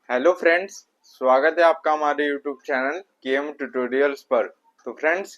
Hello friends, स्वागत है आपका हमारे यूट्यूब चैनल केएम ट्यूटोरियल्स पर। तो फ्रेंड्स,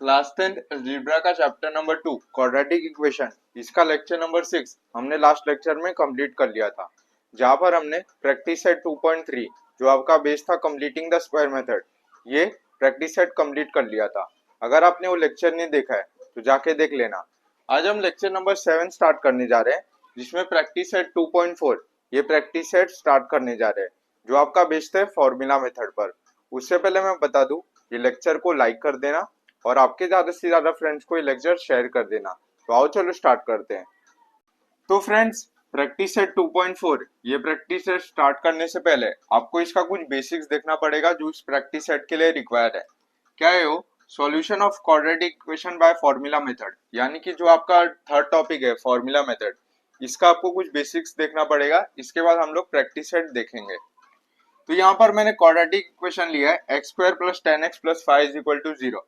क्लास 10 अलजेब्रा का चैप्टर नंबर 2 क्वाड्रेटिक इक्वेशन, इसका लेक्चर नंबर 6 हमने लास्ट लेक्चर में कंप्लीट कर लिया था, जहां पर हमने प्रैक्टिस सेट 2.3 जो आपका बेस था कंप्लीटिंग द स्क्वायर मेथड, ये प्रैक्टिस सेट कंप्लीट कर लिया था। अगर आपने वो लेक्चर नहीं देखा है तो जाके देख लेना। आज हम लेक्चर नंबर 7 स्टार्ट करने जा रहे हैं, जिसमें प्रैक्टिस सेट 2.4 ये प्रैक्टिस सेट स्टार्ट करने जा रहे हैं, जो आपका बेस्ड है फॉर्मूला मेथड पर। उससे पहले मैं बता दूं, ये लेक्चर को लाइक कर देना और आपके ज्यादा से ज्यादा फ्रेंड्स को ये लेक्चर शेयर कर देना। तो आओ चलो स्टार्ट करते हैं। तो फ्रेंड्स, प्रैक्टिस सेट 2.4 ये प्रैक्टिस सेट स्टार्ट करने से पहले आपको इसका कुछ बेसिक्स देखना पड़ेगा जो इस प्रैक्टिस सेट के लिए रिक्वायर्ड है। क्या है वो? Solution of quadratic equation by formula method, यानी कि जो आपका थर्ड टॉपिक है फॉर्मूला मेथड, इसका आपको कुछ बेसिक्स देखना पड़ेगा। इसके बाद हम लोग प्रैक्टिस सेट देखेंगे। तो यहाँ पर मैंने क्वाड्रेटिक इक्वेशन लिया है x square plus 10x plus 5 is equal to 0।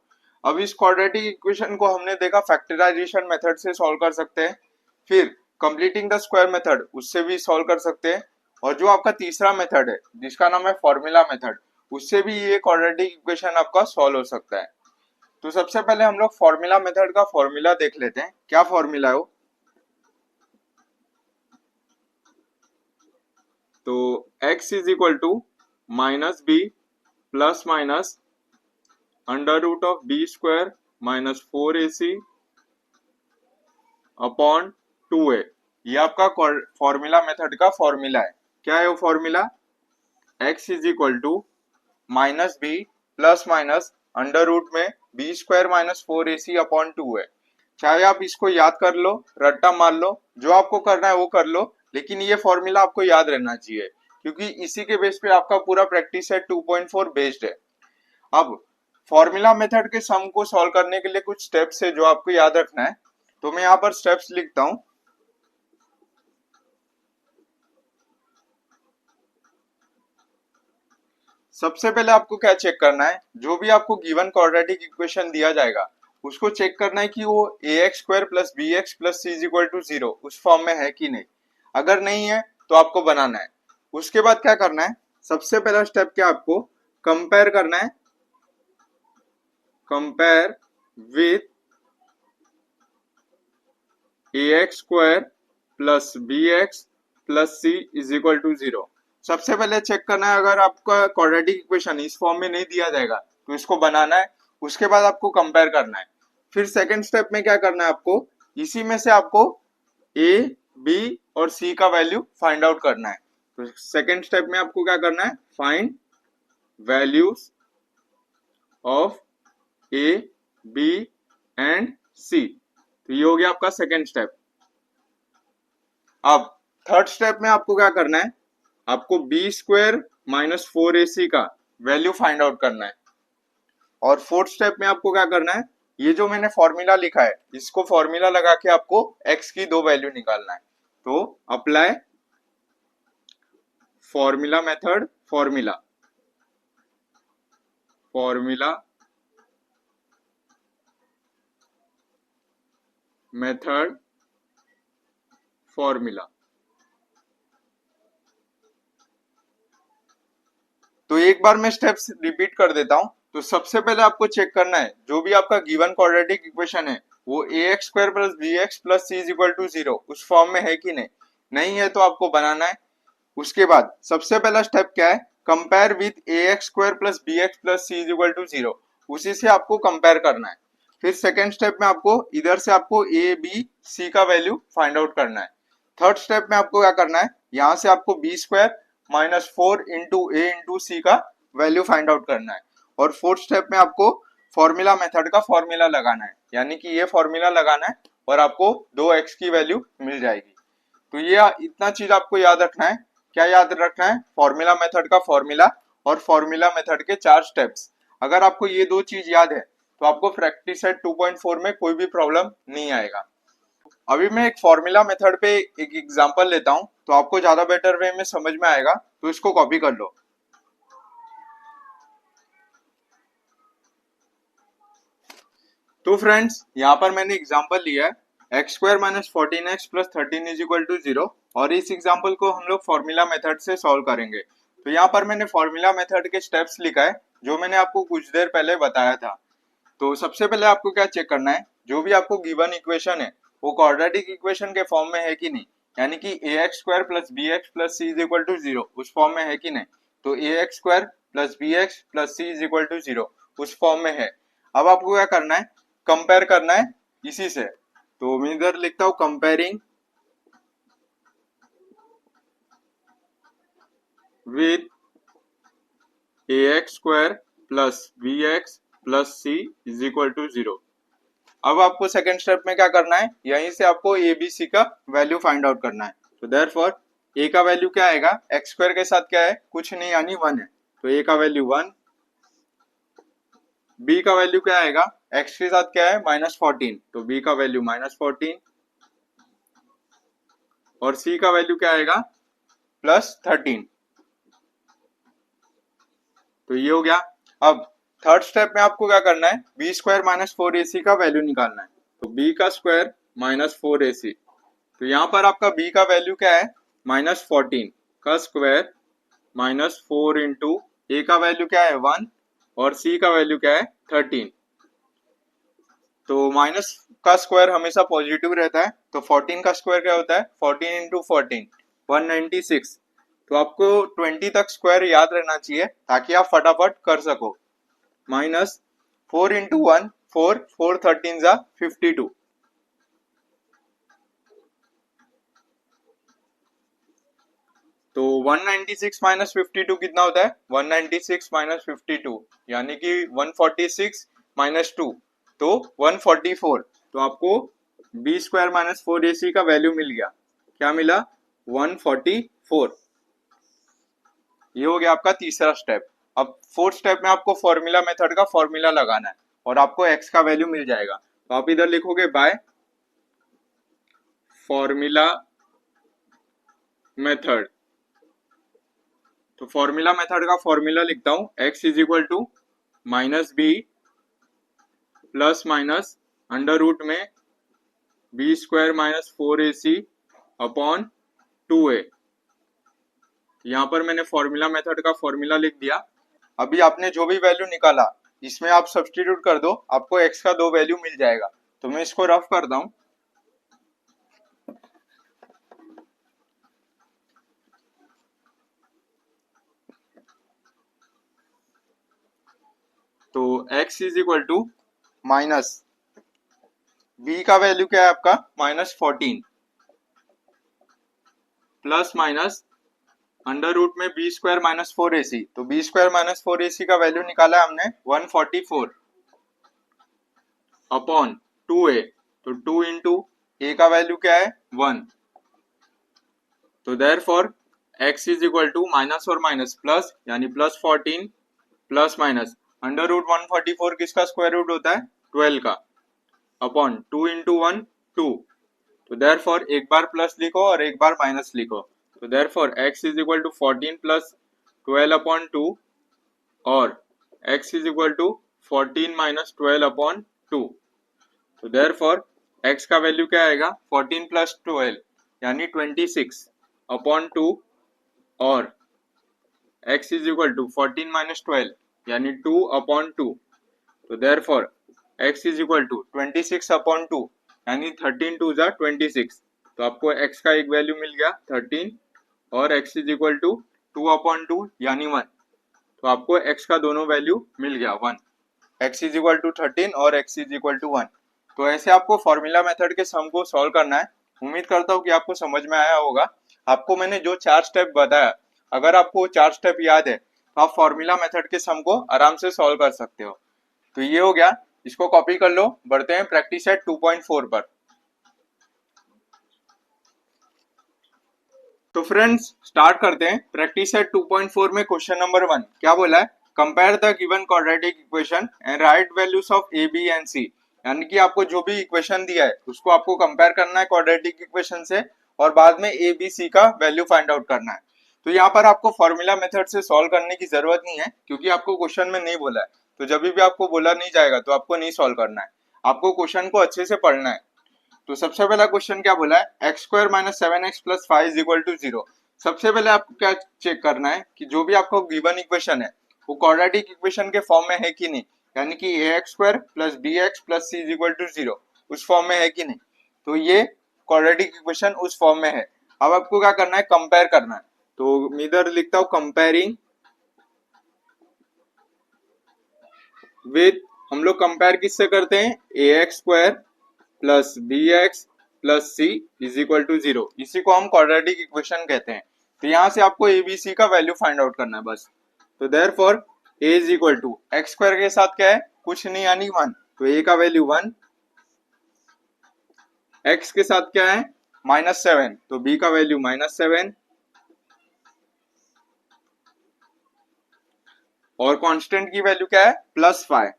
अब इस क्वाड्रेटिक इक्वेशन को हमने देखा फैक्टराइजेशन मेथड से सॉल्व कर सकते हैं, फिर कंप्लीटिंग द स्क्वायर मेथड उससे भी सॉल्व कर सकते हैं, और जो आपका तीसरा मेथड है जिसका नाम है फॉर्मूला मेथड, उससे भी ये क्वाड्रेटिक इक्वेशन आपका सॉल्व हो सकता है। तो सबसे पहले हम लोग फॉर्मूला मेथड का फॉर्मूला देख लेते हैं। क्या फॉर्मूला है वो? तो x is equal to minus b plus minus under root of b square minus 4ac upon 2a। ये आपका फॉर्मूला मेथड का फॉर्मूला है। क्या है वो formula? x is equal to minus b plus minus under root में b square minus 4ac upon 2a। चाहे आप इसको याद कर लो, रट्टा मार लो, जो आपको करना है वो कर लो, लेकिन ये फॉर्मूला आपको याद रहना चाहिए, क्योंकि इसी के बेस पे आपका पूरा प्रैक्टिस है 2.4 बेस्ड है। अब फॉर्मूला मेथड के सम को सॉल्व करने के लिए कुछ स्टेप्स है जो आपको याद रखना है। तो मैं यहाँ पर स्टेप्स लिखता हूं। सबसे पहले आपको क्या चेक करना है? जो भी आपको गिवन क्वाड्रेटिक इक्वेशन दिया जाएगा उसको चेक करना है कि वो ax square plus b x plus c is equal to 0 उस फॉर्म में है कि नहीं। अगर नहीं है तो आपको बनाना है। उसके बाद क्या करना है? सबसे पहला स्टेप क्या, आपको कंपेयर करना है। Compare with ax square plus b x plus c is equal to 0। सबसे पहले चेक करना है, अगर आपका क्वाड्रेटिक इक्वेशन इस फॉर्म में नहीं दिया जाएगा तो इसको बनाना है। उसके बाद आपको कंपेयर करना है। फिर सेकंड स्टेप में क्या करना है? आपको इसी में से आपको a, b और c का वैल्यू फाइंड आउट करना है। तो सेकंड स्टेप में आपको क्या करना है? Find values of a, b and c। तो ये हो गया आपका सेकंड स्टेप। अब थर्ड स्टेप में आपको क्या करना है? आपको बी स्क्वायर माइनस 4ac का वैल्यू फाइंड आउट करना है। और फोर्थ स्टेप में आपको क्या करना है? ये जो मैंने फॉर्मूला लिखा है इसको फॉर्मूला लगा के आपको x की दो वैल्यू निकालना है। तो apply formula method, formula formula method formula. तो एक बार मैं स्टेप्स रिपीट कर देता हूं। तो सबसे पहले आपको चेक करना है जो भी आपका गिवन क्वाड्रेटिक इक्वेशन है वो ax square plus b x plus c is equal to 0 उस फॉर्म में है कि नहीं। नहीं है तो आपको बनाना है। उसके बाद सबसे पहला स्टेप क्या है? Compare with ax square plus b x plus c is equal to 0, उसी से आपको कंपेयर करना है। फिर सेकेंड स्टेप में आपको इधर से आपको a, b, c का वैल्यू फाइंड आउट करना है। थर्ड स्टेप में आपको क्या करना है? यहाँ से आपको बी स्क्वायर माइनस 4 इंटू ए इंटू सी का वैल्यू फाइंड आउट करना है। और फोर्थ स्टेप में आपको फॉर्मूला मेथड का फॉर्मूला लगाना है, यानी कि ये फॉर्मूला लगाना है और आपको 2x की वैल्यू मिल जाएगी। तो ये इतना चीज आपको याद रखना है। क्या याद रखना है? फॉर्मूला मेथड का फॉर्मूला और फॉर्मूला मेथड के 4 स्टेप्स। अगर आपको ये दो चीज याद है तो आपको प्रैक्टिस सेट 2.4 में कोई भी प्रॉब्लम नहीं आएगा। अभी मैं एक फॉर्मूला मेथड पे एक एग्जांपल लेता हूं, तो आपको ज्यादा बेटर वे में समझ में आएगा। तो इसको कॉपी कर लो। तो फ्रेंड्स, यहाँ पर मैंने एग्जांपल लिया है x square minus 14x plus 13 is equal to 0, और इस एग्जांपल को हम लोग फॉर्मूला मेथड से सॉल्व करेंगे। तो यहाँ पर मैंने फॉर्मूला मेथड के स्टेप्स लिखा है जो मैंने आपको कुछ देर पहले बताया था। तो सबसे पहले आपको क्या चेक करना है, जो भी आपको गिवन इक्वेशन है वो क्वाड्रेटिक इक्वेशन के फॉर्म में है कि नहीं, यानी कि ax square plus b x plus c is equal to 0 उस फॉर्म में है कि नहीं। तो ax square plus b x plus c is equal to 0 उस फॉर्म में है। अब आपको क्या करना है, कंपेयर करना है इसी से। तो मैं इधर लिखता हूं comparing with ax square plus b x plus c is equal to 0। अब आपको सेकंड स्टेप में क्या करना है, यहीं से आपको ए बी सी का वैल्यू फाइंड आउट करना है। तो देयरफॉर ए का वैल्यू क्या आएगा, एक्स स्क्वायर के साथ क्या है, कुछ नहीं यानी 1 है, तो ए का वैल्यू 1। बी का वैल्यू क्या आएगा, एक्स के साथ क्या है -14, तो बी का वैल्यू -14। और सी का वैल्यू क्या आएगा +13। तो ये हो गया। अब थर्ड स्टेप में आपको क्या करना है, बी स्क्वायर -4ac का वैल्यू निकालना है। तो b का स्क्वायर -4ac, तो यहाँ पर आपका b का वैल्यू क्या है -14 का स्क्वायर -4 इंटू ए का वैल्यू क्या है 1 और c का वैल्यू क्या है 13। तो माइनस का स्क्वायर हमेशा पॉजिटिव रहता है, तो 14 का स्क्वायर क्या होता है 14 इंटू 14 196। तो आपको 20 तक स्क्वायर याद रहना चाहिए ताकि आप फटाफट कर सको। -4 इंटू 1 4 4 13 जा 52। तो 196 माइनस 52 कितना होता है, 196 माइनस 52 यानी कि 146 माइनस 2 तो 144। तो आपको बी स्क्वायर माइनस 4ac का वैल्यू मिल गया, क्या मिला 144। ये हो गया आपका तीसरा स्टेप। अब फोर्थ स्टेप में आपको फॉर्मूला मेथड का फॉर्मूला लगाना है और आपको x का वैल्यू मिल जाएगा। तो आप इधर लिखोगे बाय फॉर्मूला मेथड। तो फॉर्मूला मेथड का फॉर्मूला लिखता हूं, x is equal to minus b plus minus under root में b square minus 4ac upon 2a। यहाँ पर मैंने फॉर्मूला मेथड का फॉर्मूला लिख दिया। अभी आपने जो भी वैल्यू निकाला इसमें आप सब्स्टिट्यूट कर दो, आपको x का 2 वैल्यू मिल जाएगा। तो मैं इसको रफ करता हूं। तो x is equal to minus b का वैल्यू क्या है आपका -14 प्लस माइनस अंडर रूट में बी स्क्वायर माइनस 4ac। तो बी स्क्वायर माइनस 4ac का वैल्यू निकाला है हमने 144 अपॉन 2a। तो 2 इंटू ए का वैल्यू क्या है 1। तो therefore x is equal to minus और माइनस प्लस यानी +14 प्लस माइनस अंडर रूट 144 किसका स्क्वायर रूट होता है 12 का अपॉन 2 इंटू 1 2। तो देयरफॉर एक बार प्लस लिखो और एक बार माइनस लिखो। तो therefore x is equal to 14 plus 12 upon 2 और x is equal to 14 minus 12 upon 2। तो देयरफॉर x का वैल्यू क्या आएगा 14 प्लस 12 यानी 26 अपॉन 2 और x is equal to 14 minus 12 यानी 2 अपॉन 2। तो therefore x is equal to 26 upon 2 यानी 13 2 जा 26। तो आपको x का एक वैल्यू मिल गया 13 और x is equal to 2 upon 2 यानी 1। तो आपको x का दोनों वैल्यू मिल गया 1, x इज इक्वल टू 13 और x इज इक्वल टू 1। तो ऐसे आपको फॉर्मूला मेथड के सम को सॉल्व करना है। उम्मीद करता हूँ कि आपको समझ में आया होगा। आपको मैंने जो 4 स्टेप बताया, अगर आपको 4 स्टेप याद है तो आप फॉर्मूला मेथड के सम को आराम से सॉल्व कर सकते हो। तो ये हो गया, इसको कॉपी कर लो। बढ़ते हैं प्रैक्टिस सेट 2.4 पर। तो फ्रेंड्स स्टार्ट करते हैं। प्रैक्टिस सेट 2.4 में क्वेश्चन नंबर 1 क्या बोला है, compare the given quadratic equation and write values of a b and c. यानी कि आपको जो भी इक्वेशन दिया है उसको आपको कंपेयर करना है क्वाड्रेटिक इक्वेशन से और बाद में ए बी सी का वैल्यू फाइंड आउट करना है। तो यहाँ पर आपको फॉर्मूला मेथड से सॉल्व करने की जरूरत नहीं है क्योंकि आपको क्वेश्चन में नहीं बोला है। तो जब भी आपको बोला नहीं जाएगा तो आपको नहीं सॉल्व करना है, आपको क्वेश्चन को अच्छे से पढ़ना है। तो सबसे पहला क्वेश्चन क्या बोला है, x square minus 7x plus 5 is equal to 0। सबसे पहले आपको क्या चेक करना है कि जो भी आपको गिवन इक्वेशन है वो क्वाड्रेटिक इक्वेशन के फॉर्म में है कि नहीं, यानी कि ax² plus bx plus c is equal to 0 उस फॉर्म में है कि नहीं। तो ये क्वाड्रेटिक इक्वेशन उस फॉर्म में है। अब आपको क्या करना है, कंपेयर करना है। तो मैं इधर लिखता हूं कंपेयरिंग विथ, हम लोग कंपेयर किससे करते हैं, ax² plus bx plus c is equal to 0, इसी को हम क्वाड्रेटिक इक्वेशन कहते हैं। तो यहाँ से आपको abc का वैल्यू फाइंड आउट करना है बस। तो therefore a is equal to x² के साथ क्या है, कुछ नहीं यानी 1, तो a का वैल्यू 1, x के साथ क्या है -7, तो b का वैल्यू -7, और कांस्टेंट की वैल्यू क्या है +5।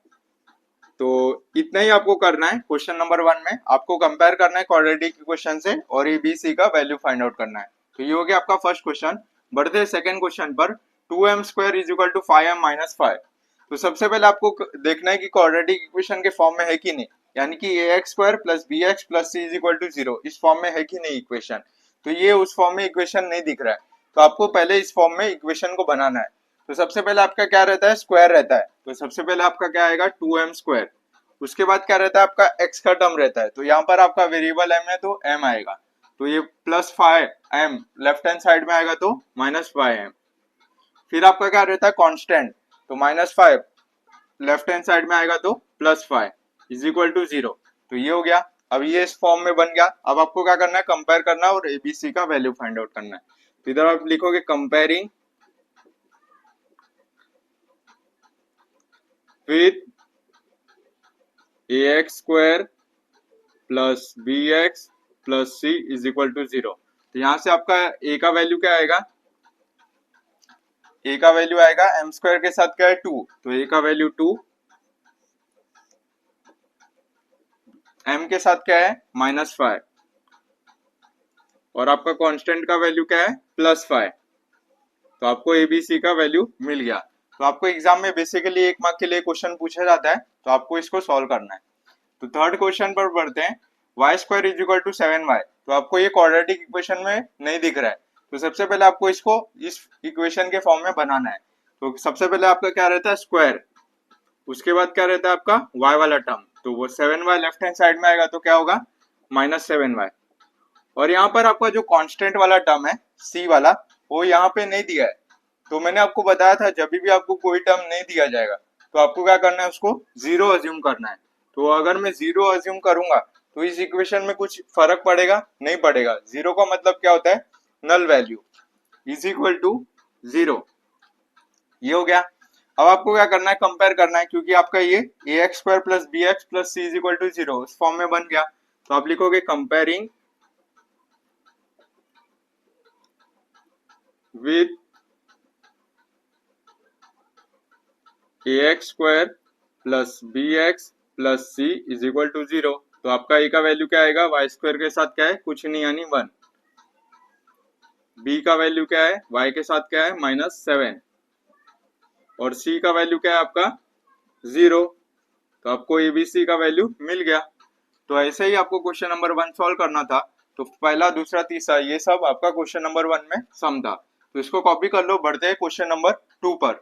तो इतना ही आपको करना है क्वेश्चन नंबर 1 में, आपको कंपेयर करना है क्वाड्रेटिक इक्वेशन से और एबीसी का वैल्यू फाइंड आउट करना है। तो ये हो गया आपका फर्स्ट क्वेश्चन। बढ़ते हैं सेकंड क्वेश्चन पर, 2m² is equal to 5m-5। तो सबसे पहले आपको देखना है कि क्वाड्रेटिक इक्वेशन के फॉर्म में है कि नहीं, यानी कि ax² plus bx plus c is equal to 0 इस फॉर्म में है कि नहीं इक्वेशन। तो ये उस फॉर्म में इक्वेशन नहीं दिख रहा है, तो आपको पहले इस फॉर्म में इक्वेशन को बनाना है। तो सबसे पहले आपका क्या रहता है, स्क्वायर रहता है। तो सबसे पहले आपका क्या आएगा 2m², उसके बाद क्या रहता है आपका x का टर्म रहता है। तो यहाँ पर आपका वेरिएबल m है तो m आएगा, तो ये +5m लेफ्ट हैंड साइड में आएगा तो -5m। फिर आपका क्या रहता है कांस्टेंट, तो -5 लेफ्ट हैंड साइड में आएगा तो +5 इज इक्वल टू 0। तो ये हो गया, अब ये इस फॉर्म में बन गया। अब आपको क्या करना है, कंपेयर करना है और एबीसी का वैल्यू फाइंड आउट करना है। तो इधर आप लिखोगे comparing with ax² plus bx plus c is equal to 0। तो यहाँ से आपका a का वैल्यू क्या आएगा, a का वैल्यू आएगा m² के साथ क्या है 2, तो a का वैल्यू 2, m के साथ क्या है -5, और आपका कांस्टेंट का वैल्यू क्या है +5। तो आपको एबीसी का वैल्यू मिल गया। तो आपको एग्जाम में बेसिकली 1 मार्क के लिए क्वेश्चन पूछा जाता है, तो आपको इसको सॉल्व करना है। तो थर्ड क्वेश्चन पर बढ़ते हैं, y² is equal to 7y। तो आपको ये क्वाड्रेटिक इक्वेशन में नहीं दिख रहा है, तो सबसे पहले आपको इसको इस इक्वेशन के फॉर्म में बनाना है। तो सबसे पहले आपका क्या रहता है स्क्वायर, उसके बाद क्या रहता है आपका y वाला टर्म, तो वो 7y लेफ्ट हैंड साइड में आएगा तो क्या होगा -7y। और यहाँ पर आपका जो कांस्टेंट वाला टर्म है c वाला, वो यहाँ पे नहीं दिया है। तो मैंने आपको बताया था जब भी आपको कोई टर्म नहीं दिया जाएगा तो आपको क्या करना है, उसको 0 अज्यूम करना है। तो अगर मैं 0 अज्यूम करूंगा तो इस इक्वेशन में कुछ फर्क पड़ेगा, नहीं पड़ेगा। 0 का मतलब क्या होता है, null value is equal to 0। ये हो गया। अब आपको क्या करना है, कंपेयर करना है, क्योंकि आपका ये ax² plus bx plus c is equal to 0 उस फॉर्म में बन गया। तो आप लिखोगे comparing with ax² plus bx plus c is equal to 0। तो आपका a का वैल्यू क्या आएगा, y² के साथ क्या है कुछ नहीं यानी 1, b का वैल्यू क्या है y के साथ क्या है -7, और c का वैल्यू क्या है आपका 0। तो आपको एबीसी का वैल्यू मिल गया। तो ऐसे ही आपको क्वेश्चन नंबर 1 सॉल्व करना था। तो पहला दूसरा तीसरा ये सब आपका क्वेश्चन नंबर 1 में सम था। तो इसको कॉपी कर लो, बढ़ते हैं क्वेश्चन नंबर 2 पर।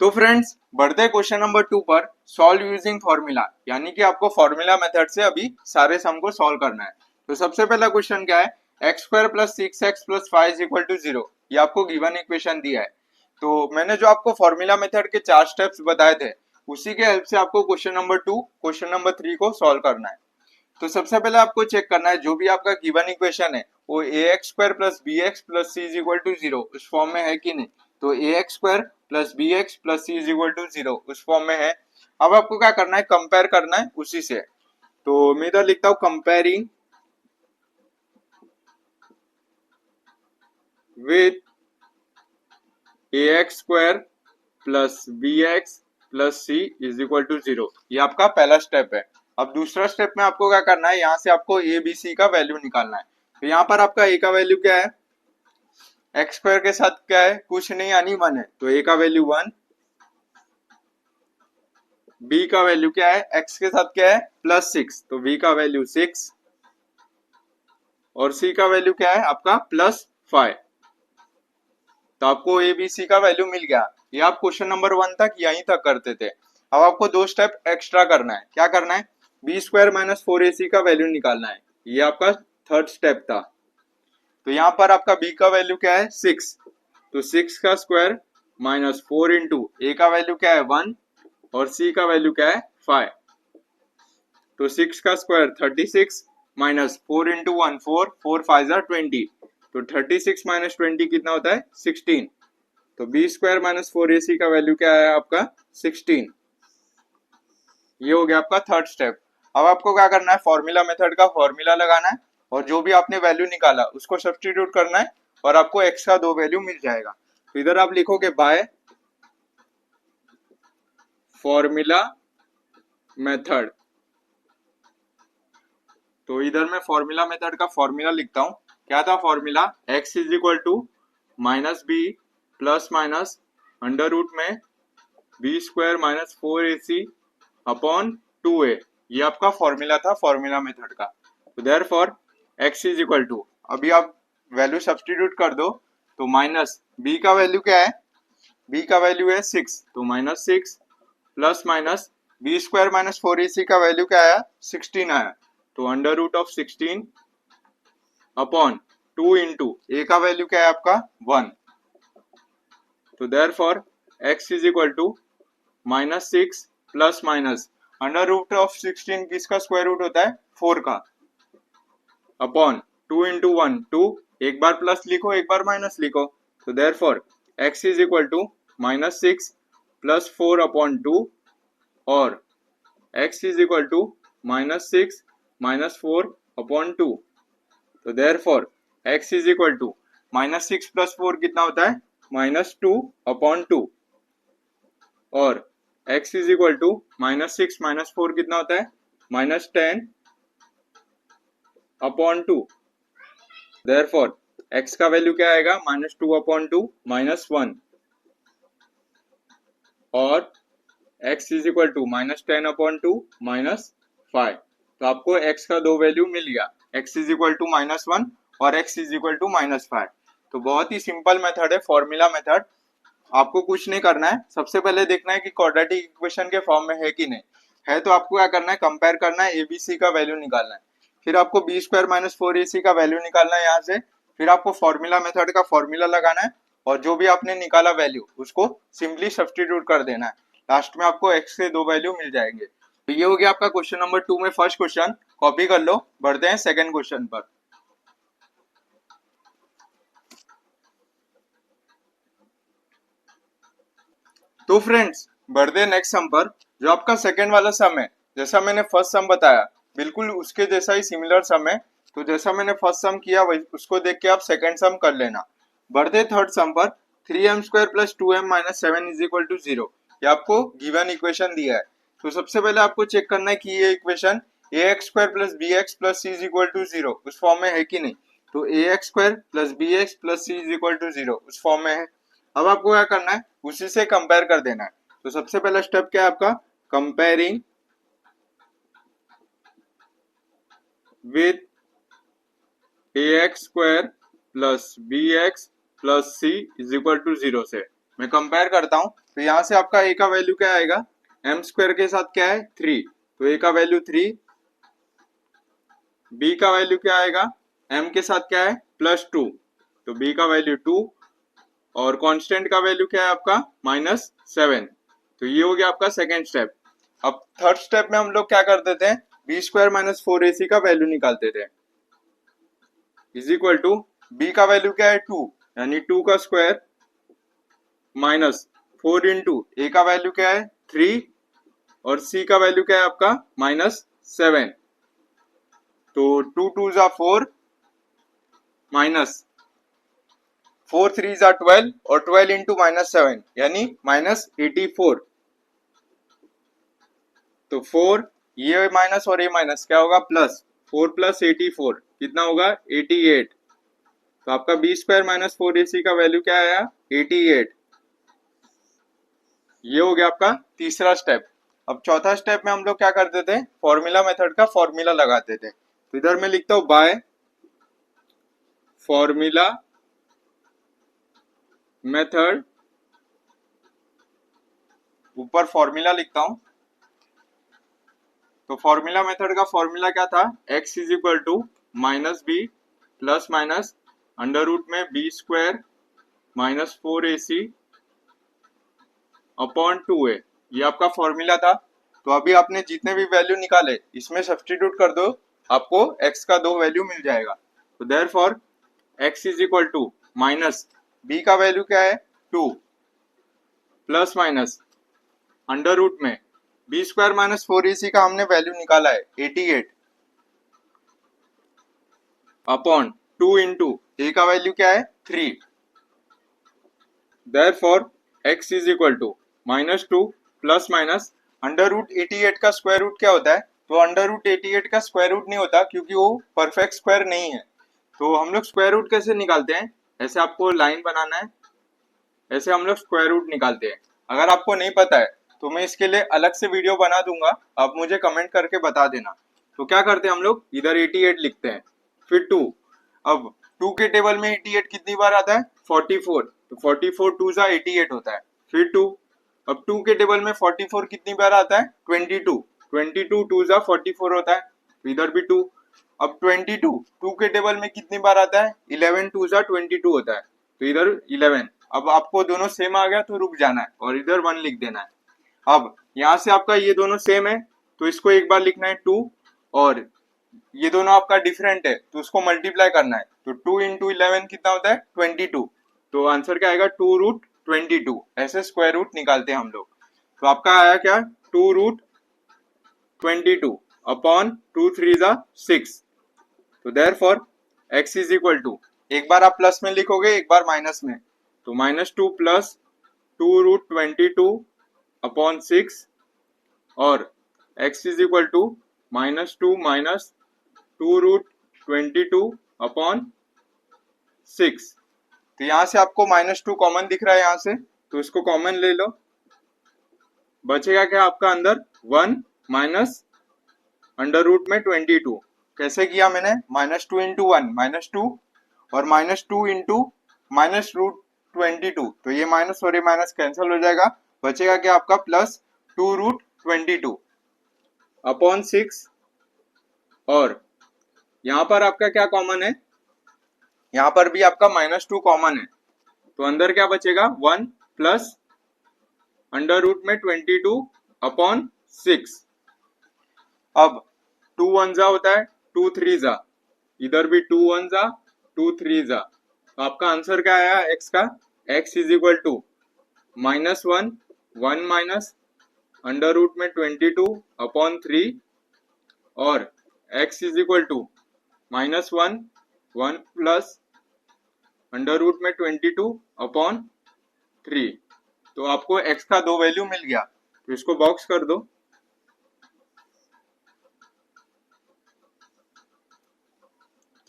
तो फ्रेंड्स बढ़ते हैं क्वेश्चन नंबर 2 पर, सॉल्व यूजिंग फॉर्मूला, यानी कि आपको फॉर्मूला मेथड से अभी सारे सम को सॉल्व करना है। तो सबसे पहला क्वेश्चन क्या है, x² plus 6x plus 5 is equal to 0, ये आपको गिवन इक्वेशन दिया है। तो मैंने जो आपको फॉर्मूला मेथड के 4 स्टेप्स बताए थे उसी के हेल्प से आपको क्वेश्चन नंबर 2 क्वेश्चन नंबर 3 को सॉल्व करना है। तो सबसे पहले आपको चेक करना है जो भी आपका गिवन इक्वेशन है वो ax² plus bx plus c is equal to 0 उस फॉर्म में है कि नहीं। तो ax² plus bx plus c is equal to 0 उस फॉर्म में है। अब आपको क्या करना है, कंपेयर करना है उसी से। तो मैं इधर लिखता हूं comparing with ax² plus bx plus c is equal to 0, ये आपका पहला स्टेप है। अब दूसरा स्टेप में आपको क्या करना है, यहाँ से आपको a b c का वैल्यू निकालना है। तो यहाँ पर आपका a का वैल्यू क्या है, x² के साथ क्या है कुछ नहीं यानी 1 है, तो a का वैल्यू 1, b का वैल्यू क्या है x के साथ क्या है +6, तो b का वैल्यू 6, और सी का वैल्यू क्या है आपका +5। तो आपको ए बी सी का वैल्यू मिल गया। ये आप क्वेश्चन नंबर 1 तक यहीं तक करते थे। अब आपको 2 स्टेप एक्स्ट्रा करना है। क्या करना है? b² - 4ac का वैल्यू निकालना है। ये आपका थर्ड स्टेप था। तो यहाँ पर आपका b का वैल्यू क्या है 6, तो 6 का स्क्वायर -4 इंटू a का वैल्यू क्या है 1 और c का वैल्यू क्या है 5। तो 6 का स्क्वायर 36 -4 इंटू 1 4 4 5 20। तो 36 - 20 कितना होता है 16। तो b² - 4ac का वैल्यू क्या है आपका 16। ये हो गया आपका थर्ड स्टेप। अब आपको क्या करना है? फॉर्मूला मेथड का फॉर्मूला लगाना है और जो भी आपने वैल्यू निकाला उसको सब्स्टिट्यूट करना है और आपको एक्स का 2 वैल्यू मिल जाएगा। तो इधर आप लिखोगे बाय फॉर्मूला मेथड। तो इधर मैं फॉर्मूला मेथड का फॉर्मूला लिखता हूँ। क्या था formula? x = -b ± under root में b² - 4ac अपॉन 2a। ये आपका फॉर्मूला था फॉर्मूला मेथड का। तो देयरफॉर x = अभी आप वैल्यू सब्स्टिट्यूट कर दो। तो माइनस b का वैल्यू क्या है? b का वैल्यू है 6, तो -6 प्लस माइनस b² - 4ac का वैल्यू क्या आया 16 आया। तो under root of 16 upon 2 into a का वैल्यू क्या है आपका 1। तो therefore x = -6 plus minus under root of 16 किसका स्क्वायर रूट होता है 4 का, अपॉन 2 इंटू 1 2, एक बार प्लस लिखो एक बार माइनस लिखो। तो देयरफॉर x = -6 प्लस 4 अपॉन 2 और x = -6 - 4 अपॉन 2। तो देयरफॉर x = -6 प्लस 4 कितना होता है -2 अपॉन 2 और x = -6 - 4 कितना होता है -10 अपॉन 2। देयरफॉर x का वैल्यू क्या आएगा -2 अपॉन 2 -1 और x = -10 अपॉन 2 -5। तो आपको x का 2 वैल्यू मिल गया, x = -1 और x = -5। तो बहुत ही सिंपल मेथड है फॉर्मूला मेथड। आपको कुछ नहीं करना है, सबसे पहले देखना है कि क्वाड्रेटिक इक्वेशन के फॉर्म में है कि नहीं है। तो आपको क्या करना है? कंपेयर करना है, एबीसी का वैल्यू निकालना है। फिर आपको b² - 4ac का वैल्यू निकालना है यहाँ से। फिर आपको फॉर्मूला मेथड का फॉर्मूला लगाना है और जो भी आपने निकाला वैल्यू उसको सिंपली सब्स्टिट्यूट कर देना है। लास्ट में आपको x के 2 वैल्यू मिल जाएंगे। तो ये हो गया आपका क्वेश्चन नंबर 2 में फर्स्ट क्वेश्चन। कॉपी कर लो, बढ़ते हैं सेकंड क्वेश्चन पर। तो फ्रेंड्स बढ़ते हैं नेक्स्ट सम पर। जो आपका सेकंड वाला सम है, जैसा मैंने फर्स्ट सम बताया बिल्कुल उसके जैसा ही सिमिलर सम है। तो जैसा मैंने फर्स्ट सम किया वही उसको देख के आप सेकंड सम कर लेना। बढ़ते थर्ड सम पर। 3m² + 2m - 7 = 0। ये आपको गिवन इक्वेशन दिया है। तो सबसे पहले आपको चेक करना है कि ये इक्वेशन ax² + bx + c = 0 उस फॉर्म में है कि नहीं। तो ax² + bx + c = 0 उस फॉर्म में है। अब आपको क्या करना है? उसी से कंपेयर कर देना है। तो सबसे पहला स्टेप क्या है आपका? Comparing with ax² + bx + c = 0 से मैं कंपेयर करता हूं। तो यहां से आपका a का वैल्यू क्या आएगा? m² के साथ क्या है 3, तो a का वैल्यू 3। b का वैल्यू क्या आएगा? m के साथ क्या है +2, तो b का वैल्यू 2 और कांस्टेंट का वैल्यू क्या है आपका -7। तो ये हो गया आपका सेकेंड स्टेप। अब थर्ड स्टेप में हम लोग क्या करते थे? b² - 4ac का वैल्यू निकालते थे। इज इक्वल टू b का वैल्यू क्या है 2, यानी 2 का स्क्वायर -4 इंटू a का वैल्यू क्या है 3 और c का वैल्यू क्या है आपका -7। तो 2 2 ज़ा 4 -4 3 ज़ा 12 और 12 इंटू -7 यानी -84। तो 4 ये माइनस और ये माइनस क्या होगा प्लस, 4 + 84 कितना होगा 88। तो आपका b² - 4ac का वैल्यू क्या आया 88। ये हो गया आपका तीसरा स्टेप। अब चौथा स्टेप में हम लोग क्या करते थे? फॉर्मूला मेथड का फॉर्मूला लगाते थे। तो इधर मैं लिखता हूं बाय फॉर्मूला मेथड, ऊपर फॉर्मूला लिखता हूं। तो फॉर्मूला मेथड का फॉर्मूला क्या था, x is equal to minus b plus minus under root में b square minus 4ac upon 2a, ये आपका फॉर्मूला था। तो अभी आपने जितने भी वैल्यू निकाले इसमें सब्स्टिट्यूट कर दो, आपको x का 2 वैल्यू मिल जाएगा। तो therefore x is equal to minus b का वैल्यू क्या है 2 प्लस माइनस अंडर रूट में बी स्क्वायर माइनस 4ac का हमने वैल्यू निकाला है 88 अपॉन 2 इंटू a का वैल्यू क्या है 3। Therefore x is equal to minus 2 plus minus under root 88 का स्क्वायर रूट क्या होता है, तो अंडर रूट 88 का स्क्वायर रूट नहीं होता क्योंकि वो परफेक्ट स्क्वायर नहीं है। तो हम लोग स्क्वायर रूट कैसे निकालते हैं, ऐसे आपको लाइन बनाना है, ऐसे हम लोग स्क्वायर रूट निकालते हैं। अगर आपको नहीं पता है तो मैं इसके लिए अलग से वीडियो बना दूंगा, आप मुझे कमेंट करके बता देना। तो क्या करते हैं हम लोग, इधर 88 लिखते हैं फिर 2। अब 2 के टेबल में 88 कितनी बार आता है 44, तो 44 2 जा 88 होता है, फिर 2। अब 2 के टेबल में 44 कितनी बार आता है 22, 22 2 जा 44 होता है, तो इधर भी 2। अब 22 2 के टेबल में कितनी बार आता है 11 2 जा 22 होता है, तो इधर 11। अब आपको दोनों सेम आ गया तो रुक जाना है और इधर 1 लिख देना है। अब यहाँ से आपका ये दोनों सेम है तो इसको एक बार लिखना है 2, और ये दोनों आपका डिफरेंट है तो उसको मल्टीप्लाई करना है। तो 2 इंटू 11 कितना होता है 22, तो आंसर क्या आएगा 2 रूट 22। ऐसे स्क्वायर रूट निकालते हैं हम लोग। तो आपका आया क्या 2 रूट 22 अपॉन 2 3 जा 6। तो therefore x is equal to, एक बार आप प्लस में लिखोगे एक बार माइनस में, तो माइनस 2 प्लस 2 रूट 22 अपॉन 6, और x is equal to minus 2 minus 2 root 22 upon 6। तो यहाँ से आपको माइनस 2 कॉमन दिख रहा है यहाँ से, तो इसको कॉमन ले लो। बचेगा क्या आपका अंदर 1 माइनस अंडर रूट में 22। कैसे किया मैंने, माइनस 2 इंटू 1 माइनस 2, और माइनस 2 इंटू माइनस रूट 22, तो ये माइनस और ये माइनस कैंसिल हो जाएगा। बचेगा क्या आपका प्लस 2 रूट 22 अपॉन 6, और यहाँ पर आपका क्या कॉमन है, यहाँ पर भी आपका माइनस 2 कॉमन है, तो अंदर क्या बचेगा 1 प्लस अंडर रूट में 22 अपॉन 6। अब 2 1 जा होता है 2 3 जा, इधर भी 2 1 जा 2 3 जा, तो आपका आंसर क्या आया x का, x is equal to minus 1 1 minus under root में 22 अपॉन 3, और x is equal to minus 1 1 plus under root में 22 अपॉन 3। तो आपको x का 2 वैल्यू मिल गया, तो इसको बॉक्स कर दो।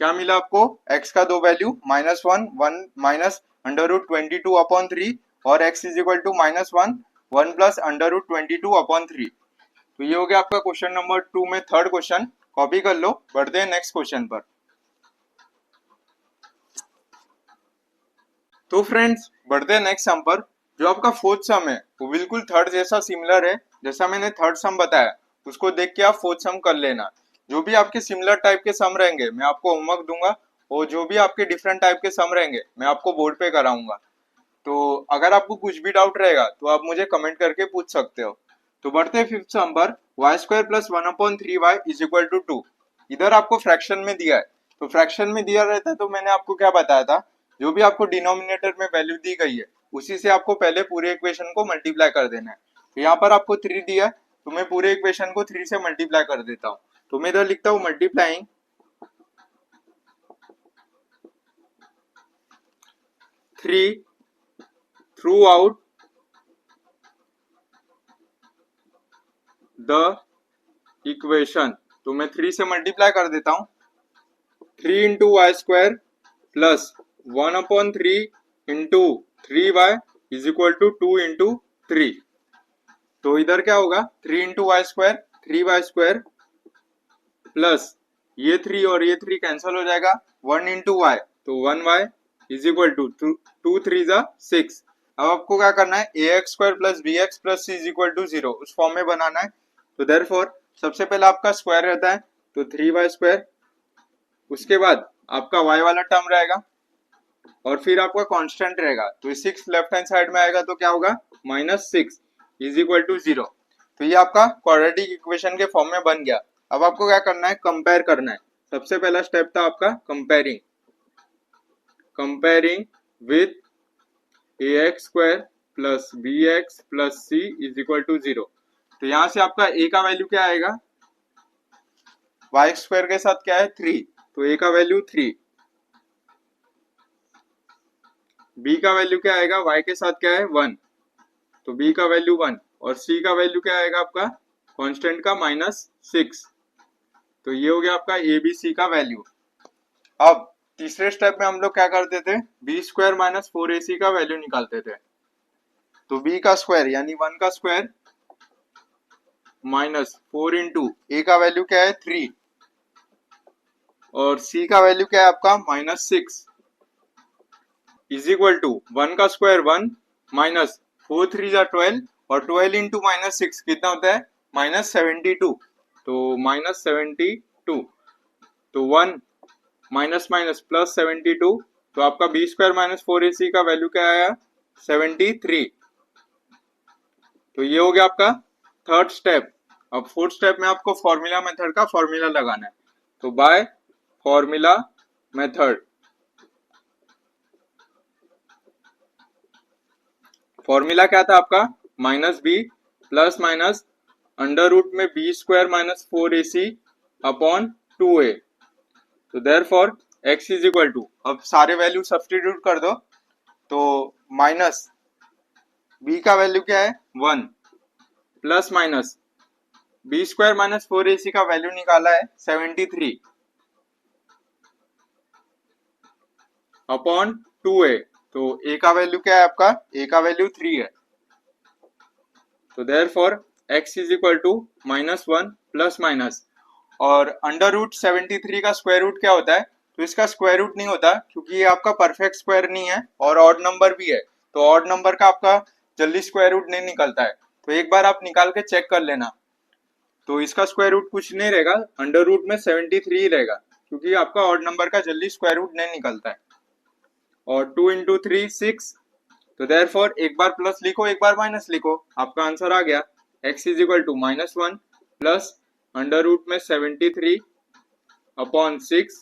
क्या मिला आपको, x का 2 value minus 1 1 minus under root 22 upon 3, और x is equal to minus 1 1 plus under root 22 upon 3। तो ये हो गया आपका क्वेश्चन नंबर 2 में थर्ड क्वेश्चन, कॉपी कर लो। बढ़ते हैं नेक्स्ट क्वेश्चन पर। तो फ्रेंड्स बढ़ते हैं नेक्स्ट सम पर। जो आपका फोर्थ सम है वो बिल्कुल थर्ड जैसा सिमिलर है, जैसा मैंने थर्ड सम बताया उसको देख के आप फोर्थ सम कर लेना। जो भी आपके सिमिलर टाइप के सम रहेंगे मैं आपको होमवर्क दूंगा, और जो भी आपके डिफरेंट टाइप के सम रहेंगे मैं आपको बोर्ड पे कराऊंगा। तो अगर आपको कुछ भी डाउट रहेगा तो आप मुझे कमेंट करके पूछ सकते हो। तो बढ़ते हैं फिफ्थ सम पर। Y square plus 1/3y is equal to 2। इधर आपको फ्रैक्शन में दिया है, तो फ्रैक्शन में दिया रहता है तो मैंने आपको क्या बताया था, जो भी आपको डिनोमिनेटर में वैल्यू दी गई है उसी से आपको पहले पूरे इक्वेशन को मल्टीप्लाई कर देना है। तो यहाँ पर आपको 3 दिया है तो मैं पूरे इक्वेशन को 3 से मल्टीप्लाई कर देता हूँ। तो मैं इधर लिखता हूँ multiplying 3 throughout the equation. तो मैं 3 से मल्टीप्लाई कर देता हूँ। 3 into y square plus 1/3 into 3y is equal to 2 into 3। तो इधर क्या होगा 3 into y square 3y square plus ये 3 और ये 3 कैंसिल हो जाएगा, 1 इंटू वाई तो 1y इज इक्वल टू 2 3 जा 6। अब आपको क्या करना है, ax square plus bx plus c is equal to 0 उस फॉर्म में बनाना है। तो देयरफॉर सबसे पहले आपका स्क्वायर रहता है तो 3y स्क्वायर, उसके बाद आपका y वाला टर्म रहेगा और फिर आपका कांस्टेंट रहेगा, तो 6 लेफ्ट हैंड साइड में आएगा तो क्या होगा, -6 इज इक्वल टू 0। तो ये आपका क्वाड्रेटिक इक्वेशन के फॉर्म में बन गया। अब आपको क्या करना है, कंपेयर करना है। सबसे पहला स्टेप था आपका comparing with ax square plus bx plus c is equal to 0। तो यहां से आपका a का वैल्यू क्या आएगा, y स्क्वायर के साथ क्या है 3, तो a का वैल्यू 3, b का वैल्यू क्या आएगा, y के साथ क्या है 1, तो b का वैल्यू 1 और c का वैल्यू क्या आएगा आपका कांस्टेंट का -6। तो ये हो गया आपका ए बी सी का वैल्यू। अब तीसरे स्टेप में हम लोग क्या करते थे, बी स्क्वायर माइनस 4ac का वैल्यू निकालते थे। तो b का स्क्वायर यानी 1 का स्क्वायर माइनस 4 इंटू ए का वैल्यू क्या है 3 और c का वैल्यू क्या है आपका -6 इज इक्वल टू 1 का स्क्वायर 1 माइनस 4 3 जा 12 और 12 इंटू -6 कितना होता है -72, तो -72, तो 1 माइनस माइनस प्लस 72, तो आपका बी स्क्वायर माइनस 4ac का वैल्यू क्या आया 73। तो ये हो गया आपका थर्ड स्टेप। अब फोर्थ स्टेप में आपको फॉर्मूला मेथड का फॉर्मूला लगाना है। तो बाय फॉर्मूला मेथड, फॉर्मूला क्या था आपका -b plus minus under root में b square minus 4ac upon 2a। तो therefore x is equal to, अब सारे वैल्यू सब्स्टिट्यूट कर दो, तो माइनस b का वैल्यू क्या है 1 plus minus b square minus 4ac का वैल्यू निकाला है 73 अपॉन 2a। तो a का वैल्यू क्या है आपका, a का वैल्यू 3 है। तो therefore x is equal to -1 plus minus, और अंडर रूट 73 का स्क्वायर रूट क्या होता है, तो इसका स्क्वायर रूट नहीं होता क्योंकि ये आपका परफेक्ट स्क्वायर नहीं है और ऑड नंबर भी है, तो ऑड नंबर का आपका जल्दी स्क्वायर रूट नहीं निकलता है। तो एक बार आप निकाल के चेक कर लेना, तो इसका स्क्वायर रूट कुछ नहीं रहेगा, अंडर रूट में 73 ही रहेगा क्योंकि आपका ऑड नंबर का जल्दी स्क्वायर रूट नहीं निकलता है। और 2 इंटू 3 6, तो देयरफॉर एक बार प्लस लिखो एक बार माइनस लिखो, आपका आंसर आ गया x is equal to -1 plus under root में 73 अपॉन 6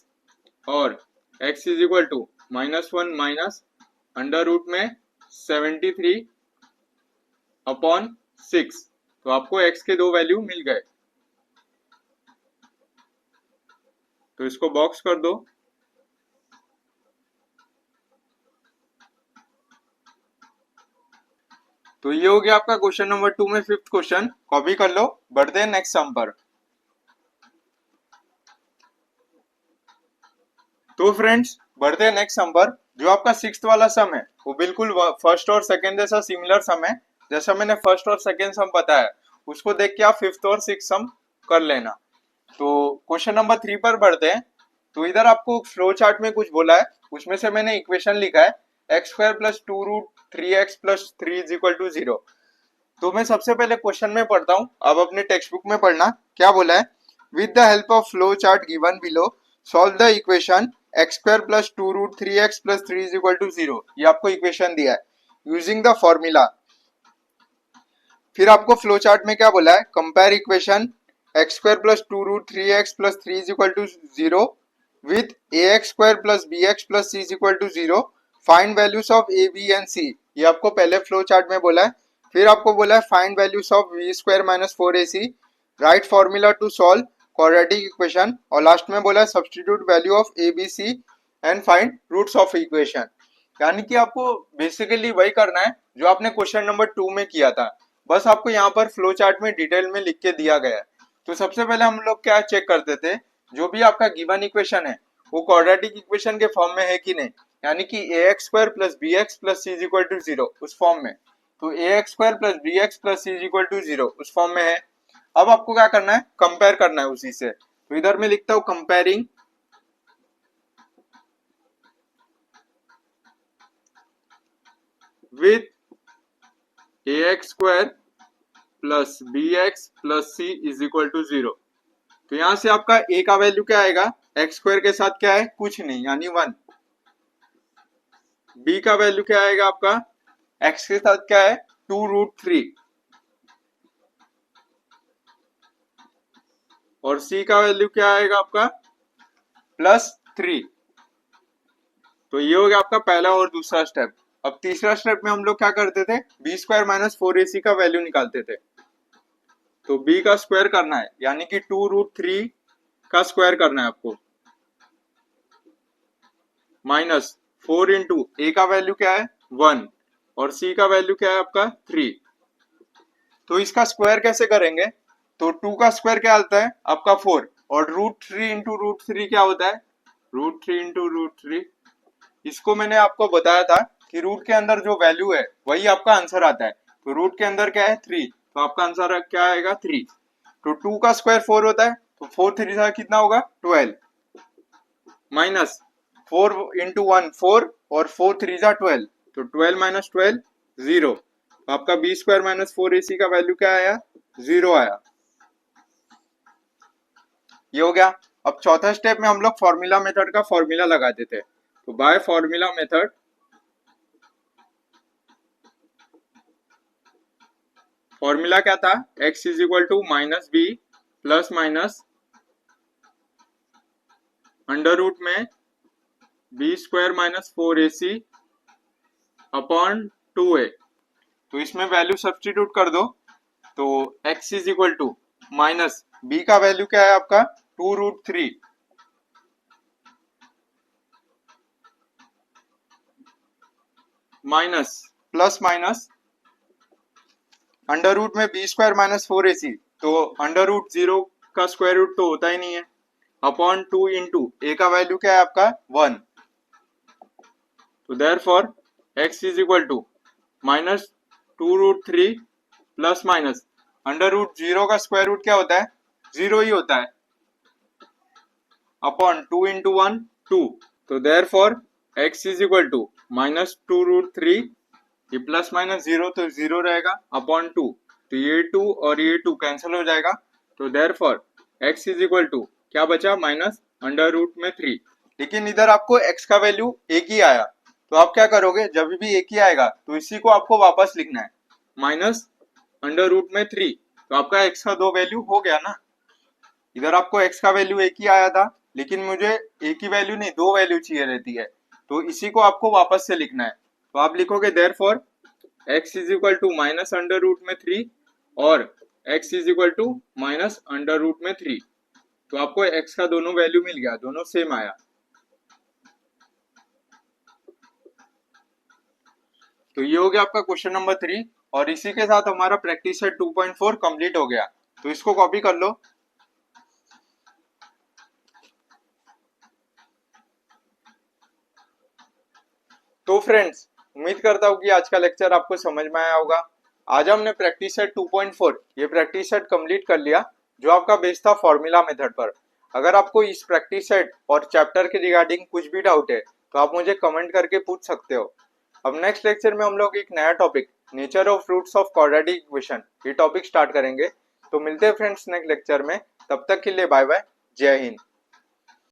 और x is equal to -1 minus under root में 73 अपॉन 6। तो आपको x के दो वैल्यू मिल गए, तो इसको बॉक्स कर दो। तो ये हो गया आपका क्वेश्चन नंबर 2 में फिफ्थ क्वेश्चन, कॉपी कर लो। बढ़ते हैं नेक्स्ट सम पर। तो फ्रेंड्स बढ़ते हैं नेक्स्ट सम पर। जो आपका सिक्स्थ वाला सम है वो बिल्कुल फर्स्ट और सेकंड जैसा सिमिलर सम है। जैसा मैंने फर्स्ट और सेकंड सम बताया उसको देख के आप फिफ्थ और सिक्स्थ सम कर लेना। तो क्वेश्चन नंबर 3 पर बढ़ते हैं। तो इधर आपको फ्लो चार्ट में कुछ बोला है, उसमें से मैंने इक्वेशन लिखा है x square plus 2 root 3x plus 3 is equal to 0। तो मैं सबसे पहले क्वेश्चन में पढ़ता हूँ, अब अपने टेक्स्ट बुक में पढ़ना। क्या बोला है, with the help of flow chart given below solve the equation x square plus 2 root 3x plus 3 is equal to 0। ये आपको इक्वेशन दिया है यूजिंग द फॉर्मूला। फिर आपको फ्लो चार्ट में क्या बोला है, compare equation x square plus 2 root 3x plus 3 is equal to 0 with ax square plus bx plus c is equal to 0, find values of a b and c। ये आपको पहले flow chart में बोला है। फिर आपको बोला है find values of v square minus 4ac, write formula to solve quadratic equation, और लास्ट में बोला है substitute value of a b c and find roots of equation. यानी कि आपको बेसिकली वही करना है जो आपने क्वेश्चन नंबर 2 में किया था, बस आपको यहाँ पर फ्लो चार्ट में डिटेल में लिख के दिया गया है। तो सबसे पहले हम लोग क्या चेक करते थे, जो भी आपका गिवन इक्वेशन है वो क्वाड्रेटिक इक्वेशन के फॉर्म में है कि नहीं, यानी कि ax square plus bx plus c is equal to 0 उस फॉर्म में। तो ax square plus bx plus c is equal to 0 उस फॉर्म में है। अब आपको क्या करना है, कंपेयर करना है उसी से। तो इधर मैं लिखता हूँ comparing with ax square plus bx plus c is equal to 0। तो यहां से आपका a का वैल्यू क्या आएगा, एक्स स्क्वायर के साथ क्या है, कुछ नहीं यानी 1। b का वैल्यू क्या आएगा आपका, x के साथ क्या है 2√3 और c का वैल्यू क्या आएगा आपका +3। तो ये हो गया आपका पहला और दूसरा स्टेप। अब तीसरा स्टेप में हम लोग क्या करते थे, बी स्क्वायर माइनस 4ac का वैल्यू निकालते थे। तो b का स्क्वायर करना है यानी कि 2√3 का स्क्वायर करना है आपको, माइनस 4 इंटू ए का वैल्यू क्या है 1 और c का वैल्यू क्या है आपका 3। तो इसका स्क्वायर कैसे करेंगे, तो 2 का स्क्वायर क्या आता है आपका 4 और √3 इंटू √3 क्या होता है √3 इंटू √3। इसको मैंने आपको बताया था कि रूट के अंदर जो वैल्यू है वही आपका आंसर आता है। तो रूट के अंदर क्या है 3, तो आपका आंसर क्या आएगा 3। तो 2 का स्क्वायर 4 होता है, तो 4 3 का कितना होगा 12 माइनस 4 इंटू 1 4 और 4 3 जा 12, तो 12 माइनस 12 0। तो आपका बी स्क्वायर माइनस 4ac का वैल्यू क्या आया 0 आया। ये हो गया। अब चौथा स्टेप में हम लोग फॉर्मूला मेथड का फॉर्मूला लगा देते हैं। तो बाय फॉर्मूला मेथड फॉर्मूला क्या था, x is equal to minus b plus minus under root में b square minus 4ac upon 2a। तो इसमें वैल्यू सब्स्टिट्यूट कर दो, तो x is equal to minus b का वैल्यू क्या है आपका 2√3 minus plus minus under root में बी स्क्वायर माइनस 4ac, तो अंडर रूट 0 का स्क्वायर रूट तो होता ही नहीं है, अपॉन 2 इंटू ए का वैल्यू क्या है आपका 1। तो therefore x is equal to minus 2√3 plus minus under root 0 का स्क्वायर रूट क्या होता है 0 ही होता है, अपॉन 2 इंटू 1 2। तो therefore x is equal to minus 2√3, ये प्लस माइनस 0 तो 0 रहेगा, अपॉन 2, तो ये 2 और ये 2 कैंसिल हो जाएगा। तो therefore x is equal to क्या बचा माइनस अंडर रूट में 3। लेकिन इधर आपको x का वैल्यू एक ही आया, तो आप क्या करोगे, जब भी एक ही आएगा तो इसी को आपको वापस लिखना है माइनस अंडर रूट में 3। तो आपका x का 2 वैल्यू हो गया ना। इधर आपको x का वैल्यू एक ही आया था, लेकिन मुझे एक ही वैल्यू नहीं 2 वैल्यू चाहिए रहती है, तो इसी को आपको वापस से लिखना है। तो आप लिखोगे therefore x is equal to minus under root में 3 और x is equal to minus under root में 3। तो आपको x का दोनों वैल्यू मिल गया, दोनों सेम आया। तो ये हो गया आपका क्वेश्चन नंबर 3 और इसी के साथ हमारा प्रैक्टिस सेट 2.4 कंप्लीट हो गया। तो इसको कॉपी कर लो। तो फ्रेंड्स, उम्मीद करता हूँ कि आज का लेक्चर आपको समझ में आया होगा। आज हमने प्रैक्टिस सेट 2.4 ये प्रैक्टिस सेट कंप्लीट कर लिया, जो आपका बेस था फॉर्मूला मेथड पर। अगर आपको इस प्रैक्टिस सेट और चैप्टर के रिगार्डिंग कुछ भी डाउट है तो आप मुझे कमेंट करके पूछ सकते हो। अब नेक्स्ट लेक्चर में हम लोग एक नया topic nature of roots of quadratic equation ये टॉपिक स्टार्ट करेंगे। तो मिलते हैं फ्रेंड्स नेक्स्ट लेक्चर में, तब तक के लिए बाय बाय, जय हिंद।